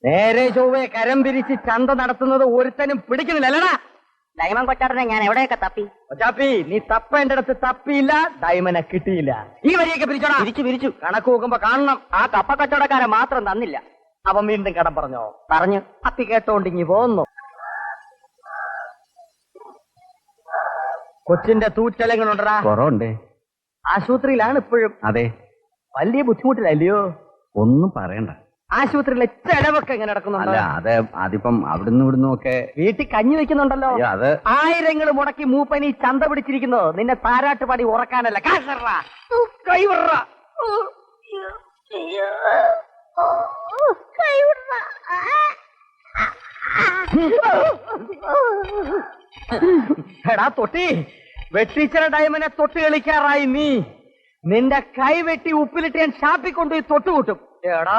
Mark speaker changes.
Speaker 1: നേരെ ചൊവ്വേ കരം പിരിച്ച് ചന്ത നടത്തുന്നത് ഒരുത്തനും പിടിക്കുന്നില്ലല്ലടാ.
Speaker 2: ഡയമൻ കൊച്ചാറിനെ ഞാൻ എവിടെയൊക്കെ തപ്പി.
Speaker 1: കൊച്ചാപ്പി, നീ തപ്പേണ്ടടുത്ത് തപ്പിയില്ല, ഡയമനെ കിട്ടിയില്ല. ഈ വരിയൊക്കെ പിരിച്ചോടാ.
Speaker 2: പിരിച്ചു
Speaker 1: കണക്ക് നോക്കുമ്പോ കാണണം.
Speaker 2: ആ കപ്പ കച്ചവടക്കാരെ മാത്രം തന്നില്ല.
Speaker 1: അവൻ വീണ്ടും കടം പറഞ്ഞോ?
Speaker 2: പറഞ്ഞു.
Speaker 1: അപ്പി കേട്ടോണ്ടിങ്ങി പോന്നു. കൊച്ചിന്റെ തൂറ്റലങ്ങളുണ്ടടാ.
Speaker 3: കുറവുണ്ട്.
Speaker 1: ആശുപത്രിയിലാണ് ഇപ്പോഴും.
Speaker 3: അതെ.
Speaker 1: വലിയ ബുദ്ധിമുട്ടില്ലല്ലയോ?
Speaker 3: ഒന്നും പറയണ്ട.
Speaker 1: ആശുപത്രിയിലെ ചെലവൊക്കെ എങ്ങനെ നടക്കുന്നുണ്ടോ?
Speaker 3: അല്ല, അത് അതിപ്പം അവിടുന്ന് ഇവിടുന്നും ഒക്കെ.
Speaker 1: വീട്ടിൽ കഞ്ഞി വെക്കുന്നുണ്ടല്ലോ.
Speaker 3: അത്
Speaker 1: ആയിരങ്ങൾ മുടക്കി മൂപ്പനി ചന്ത പിടിച്ചിരിക്കുന്നു. നിന്നെ താരാട്ട് പാടി ഉറക്കാനല്ല. കൈവിട. എടാ തൊട്ടി, വെട്ടിച്ചിറ ഡയമനെ തൊട്ട് കളിക്കാറായി നീ. നിന്റെ കൈ വെട്ടി ഉപ്പിലിട്ട് ഞാൻ ഷാപ്പിൽ കൊണ്ടുപോയി തൊട്ടുകൂട്ടും. എടാ